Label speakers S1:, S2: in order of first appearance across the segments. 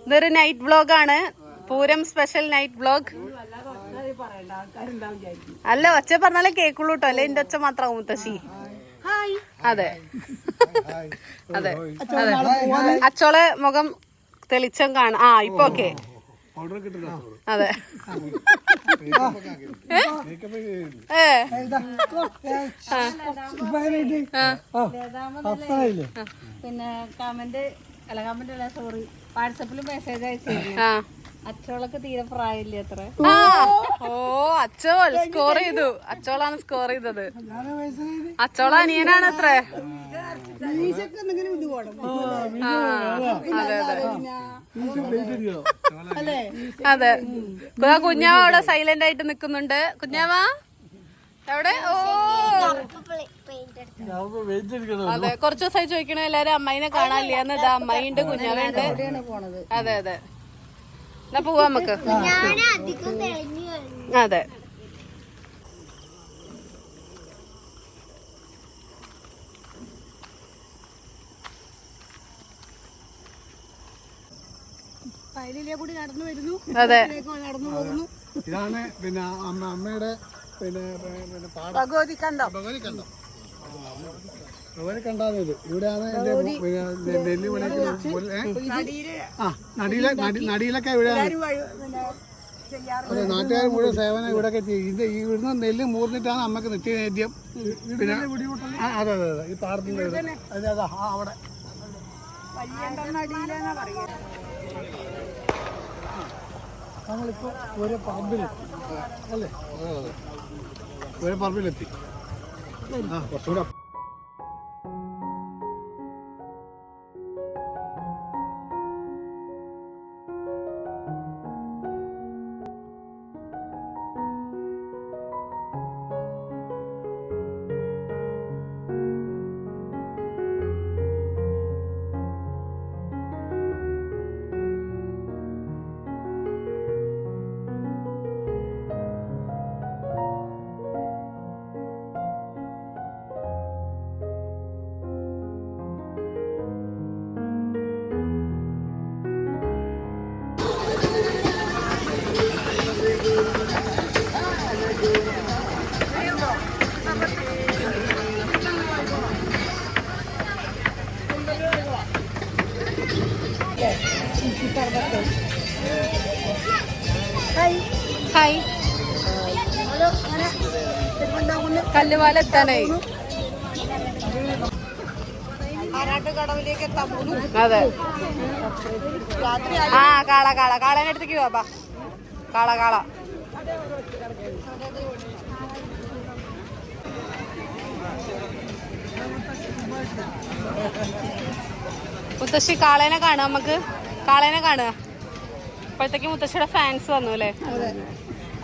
S1: ഇതൊരു നൈറ്റ് വ്ലോഗാണ്, Pooram special night vlog. അല്ല, ഒച്ച പറഞ്ഞാലേ കേക്കുള്ളൂ കേട്ടോ, അല്ലെ എന്റെ ഒച്ച മാത്രമാവും മുത്തശ്ശി. അതെ അതെ അതെ, അച്ചോളെ മുഖം തെളിച്ചം കാണാം. ആ ഇപ്പൊ ഓക്കെ. അതെ
S2: പിന്നെ കമന്റ് അല്ല, കമന്റ് അല്ല, സോറി, വാട്സപ്പിലും മെസ്സേജ് അയച്ചിരുന്നു. അച്ചോളൊക്കെ തീരെ പ്രായമില്ല അത്ര.
S1: ഓ, അച്ചോൾ സ്കോർ ചെയ്തു. അച്ചോളാണ് സ്കോർ ചെയ്തത്. അച്ചോള അനിയനാണ് അത്ര. അതെ അതെ അതെ. കുഞ്ഞാവ അവിടെ സൈലന്റ് ആയിട്ട് നിക്കുന്നുണ്ട്. കുഞ്ഞാവ എവിടെ? ഓ അതെ, കുറച്ചു ദിവസമായി ചോദിക്കണ എല്ലാരും അമ്മായിനെ കാണാനില്ലാന്ന്. ഇതാ അമ്മായിണ്ട്, കുഞ്ഞാവുണ്ട്. അതെ അതെ, എന്നാ പോവാ നമുക്ക്. അതെ, അതെ.
S3: ഇതാണ് പിന്നെ അമ്മയുടെ പിന്നെ
S1: ഭഗവതി കണ്ടോ?
S3: ഭഗവതി കണ്ടാന്ന്. ഇത് ഇവിടെയാണ് എന്റെ നെല്ല് നടിയിലൊക്കെ ഇവിടെയാണ്. അതെ, നാട്ടുകാർ മുഴുവൻ സേവനം ഇവിടെയൊക്കെ ചെയ്യും. ഇത് ഇവിടുന്ന് നെല്ല് മൂർന്നിട്ടാണ് അമ്മക്ക് നിത്യനേദ്യം. പിന്നെ അതെ അതെ അതെ, ഈ പാടത്തിന്റെ അതെ അതാ അവിടെ നമ്മളിപ്പോ ഒരു പറമ്പിലെത്തി അല്ലേ? ഒരു പറമ്പിലെത്തി. ആ കുറച്ചുകൂടെ
S1: ഹായ്. കല്ലുപാലം എത്താനായി. അതെ. ആ കാളേനെ അടുത്തേക്ക് പോവാ. കാള മുത്തശ്ശി കാളേനെ കാണുക. നമുക്ക് കാളേനെ കാണുക. ഇപ്പോഴത്തേക്ക് മുത്തശ്ശിയുടെ ഫാൻസ് വന്നു അല്ലേ?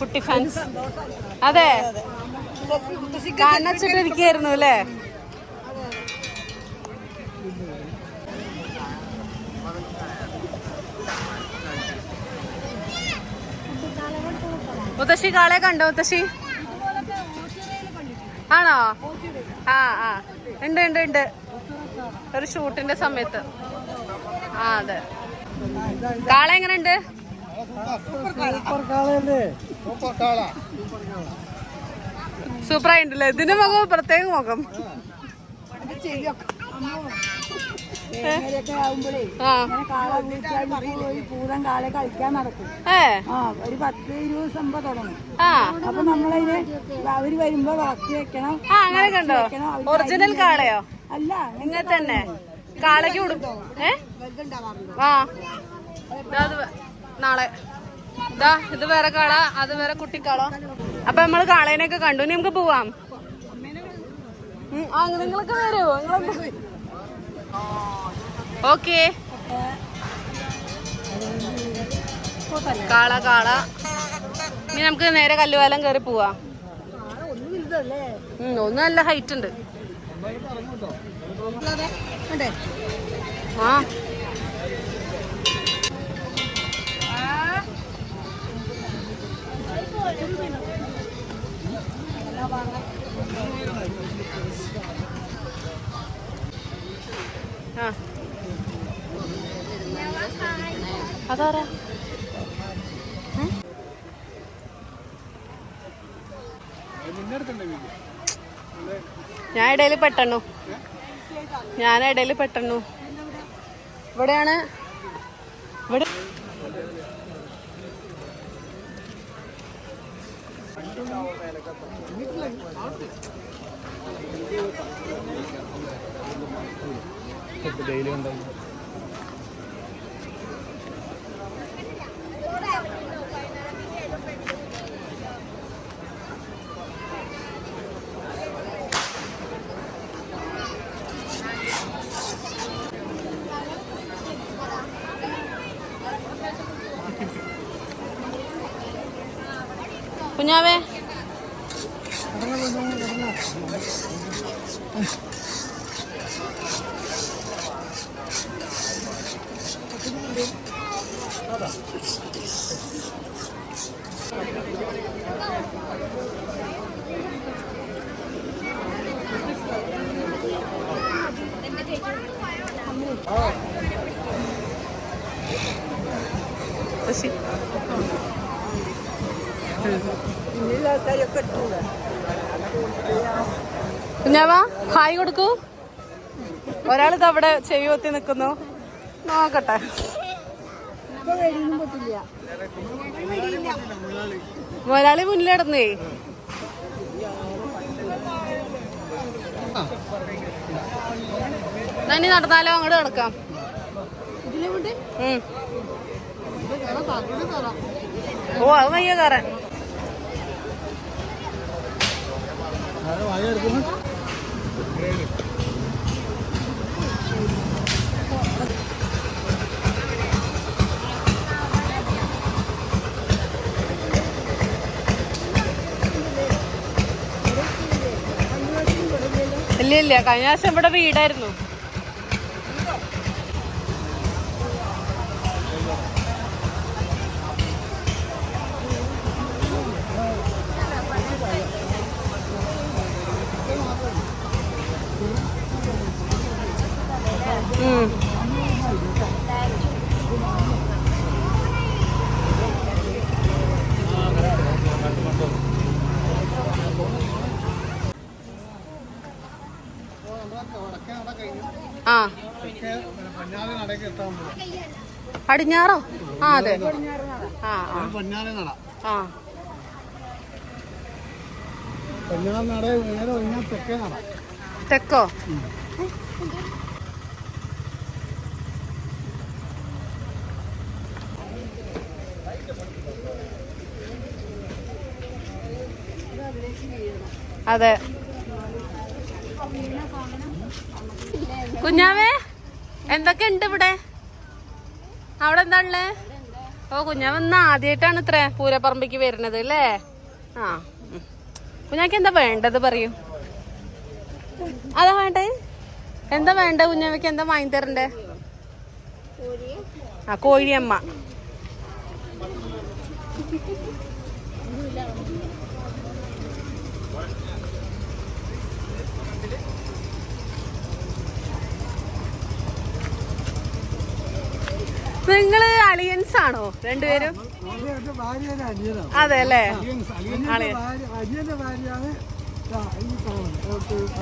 S1: കുട്ടി ഫാൻസ്. അതെ, കാണച്ചിട്ടിരിക്കായിരുന്നു അല്ലേ? മുത്തശ്ശി കാളെ കണ്ടോ? മുത്തശ്ശി ആണോ? ആ ഉണ്ട് ഒരു ഷൂട്ടിന്റെ സമയത്ത്. ആ അതെ. കാള എങ്ങനെയുണ്ട്? സൂപ്പറായിട്ടുണ്ടല്ലേ? ഇതിന്റെ മുഖം പ്രത്യേക മുഖം.
S2: പൂരം കാളെ കളിക്കാൻ നടക്കും. ഒരു 10-20 സംഭവം തുടങ്ങും. അപ്പൊ നമ്മളതിന് അവര് വരുമ്പോ വളർത്തി വെക്കണം.
S1: അങ്ങനെ കണ്ടോ? ഒറിജിനൽ കാളയോ?
S2: അല്ല,
S1: ഇങ്ങനെ തന്നെ കാളയ്ക്ക് കൊടുക്കും. നാളെ ഇത് വേറെ കാള, അത് വേറെ കുട്ടിക്കാള. അപ്പൊ നമ്മള് കാളേനെയൊക്കെ കണ്ടു. ഇനി നമുക്ക് പോവാം. നിങ്ങളൊക്കെ വരുമോ? ഓക്കെ. കാള ഇനി നമുക്ക് നേരെ കല്ലുപാലം കയറി പോവാ. ഒന്നും നല്ല ഹൈറ്റ് ഉണ്ട്. ആ അതാരാ? ഞാൻ ഇടയിൽ പെട്ടെണ്ണു. ഇവിടെയാണ്. ഇവിടെ
S3: ഡെയിലി ഉണ്ടാവും.
S1: കുഞ്ഞാവേ കുഞ്ഞാവാ ഹായ് കൊടുക്കൂ. ഒരാളിത് അവിടെ ചെവി ഒത്തി നിൽക്കുന്നു. നോക്കട്ടെ. മുതലാളി മുന്നിലിടന്നേ. നന്ദി നടന്നാലോ? അങ്ങോട്ട് കിടക്കാം. ഓ അത് വയ്യ കയറാൻ. ഇല്ല, കഴിഞ്ഞ പ്രാവശ്യം ഇവിടെ വീടായിരുന്നു. പടിഞ്ഞാറോ? ആ അതെ. തെക്കോ? അതെ. കുഞ്ഞാവേ എന്തൊക്കെ ഉണ്ട് ഇവിടെ? അവിടെ എന്താ ഉള്ളേ? ഓ കുഞ്ഞാവന്ന് ആദ്യമായിട്ടാണ് ഇത്ര പൂരപ്പറമ്പിക്ക് വരുന്നത് അല്ലേ? ആ കുഞ്ഞാക്ക് എന്താ വേണ്ടത് പറയൂ. അതാ വേണ്ടേ? എന്താ വേണ്ട കുഞ്ഞാവയ്ക്ക്? എന്താ വാങ്ങി തരണ്ടേ? ആ കോഴിയമ്മ. നിങ്ങള് അലിയൻസ് ആണോ രണ്ടുപേരും? അതെ അല്ലേ?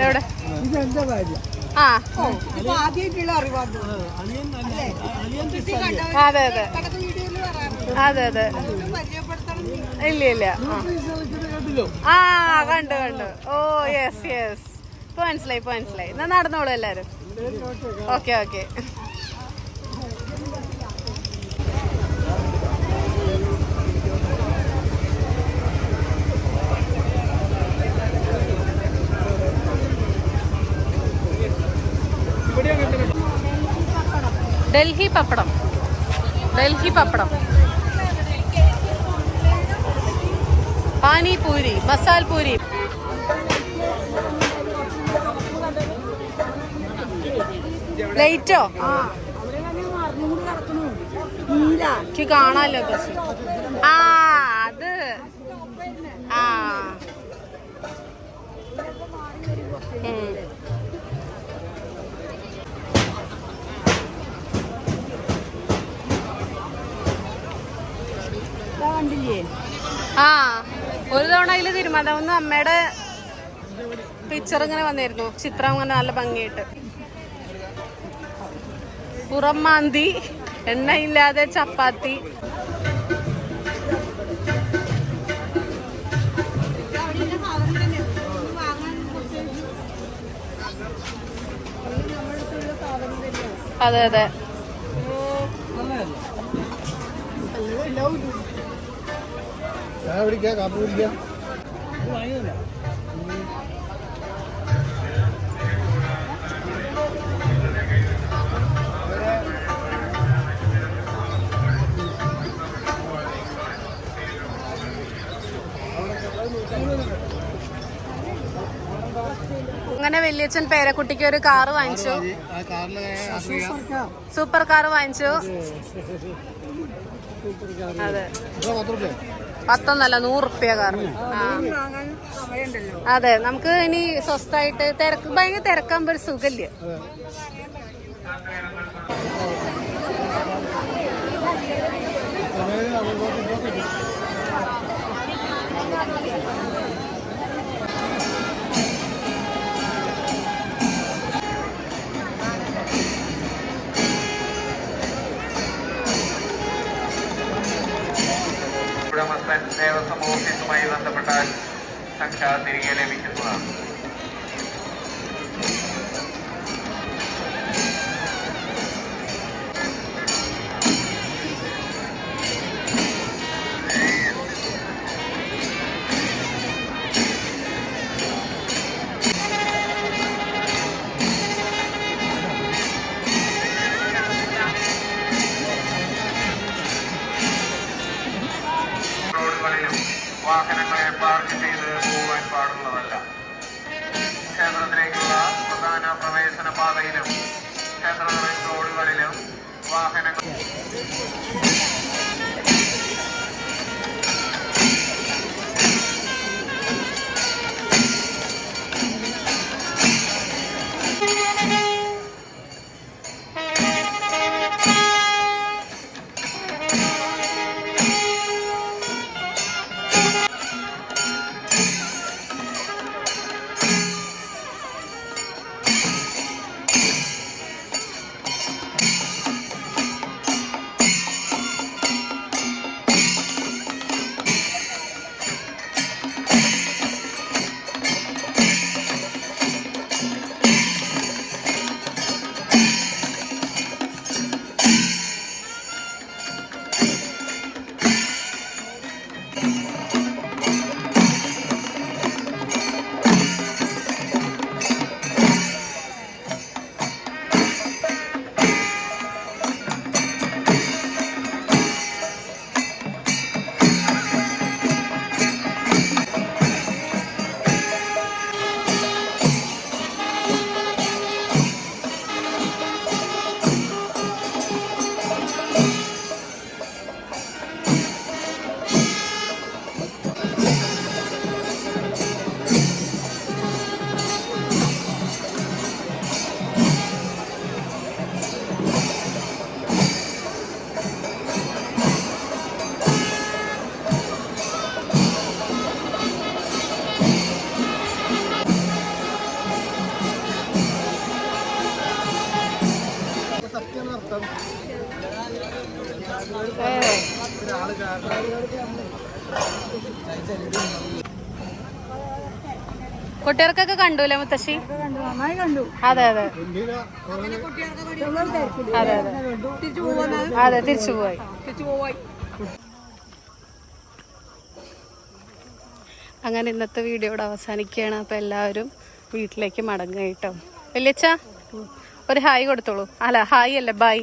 S1: എവിടെ? ആ അതെ അതെ അതെ അതെ. ഇല്ല. ആ കണ്ടു. ഓ യെസ്. ഇപ്പൊ മനസ്സിലായി. എന്നാ നടന്നോളൂ എല്ലാരും. ഓക്കെ. ഡൽഹി പപ്പടം, പാനിപൂരി, മസാൽ പൂരി. ലൈറ്റോ? എനിക്ക് കാണാലോ. ആ അത് ആ
S2: ഇല്ലേ?
S1: ആ ഒരു തവണ അതിൽ തിരുമാതാവുന്ന അമ്മയുടെ പിക്ചർ ഇങ്ങനെ വന്നിരുന്നു, ചിത്രം ഇങ്ങനെ നല്ല ഭംഗിയായിട്ട്. പുറം മാന്തി, എണ്ണയില്ലാതെ ചപ്പാത്തി. അതെ അതെ.
S3: ചായ പിടിക്കുക, കാപ്പി പിടിക്കുക.
S1: അങ്ങനെ വലിയച്ഛൻ പേരക്കുട്ടിക്ക് ഒരു കാറ് വാങ്ങിച്ചു, സൂപ്പർ കാറ് വാങ്ങിച്ചു. അതെ, 10 100 കാറ്. അതെ, നമുക്ക് ഇനി സ്വസ്ഥായിട്ട് ഭയങ്കര തിരക്കാകുമ്പോ ഒരു സുഖല്ലേ.
S4: ഉടമസ്ഥൻ ദേവസ്വം ഓഫീസുമായി ബന്ധപ്പെട്ടാൽ സംഖ്യ തിരികെ ലഭിക്കുന്നതാണ്. വാഹനങ്ങളെ പാർക്ക് ചെയ്ത് പോകാൻ പാടുള്ളതല്ല. ക്ഷേത്രത്തിലേക്കുള്ള പ്രധാന പ്രവേശന പാതയിലും ക്ഷേത്ര റോഡുകളിലും വാഹനങ്ങൾ
S1: കുട്ടികൾക്കൊക്കെ കണ്ടൂല്ലേ മുത്തശ്ശി?
S2: നന്നായി കണ്ടു.
S1: അതെ അതെ അതെ അതെ അതെ, തിരിച്ചു പോയി. അങ്ങനെ ഇന്നത്തെ വീഡിയോയുടെ അവസാനിക്കുകയാണ്. അപ്പോൾ എല്ലാവരും വീട്ടിലേക്ക് മടങ്ങുക കേട്ടോ. വലിയച്ഛ ഒരു ഹായ് കൊടുത്തോളൂ. അല്ല ഹായ് അല്ല, ബൈ.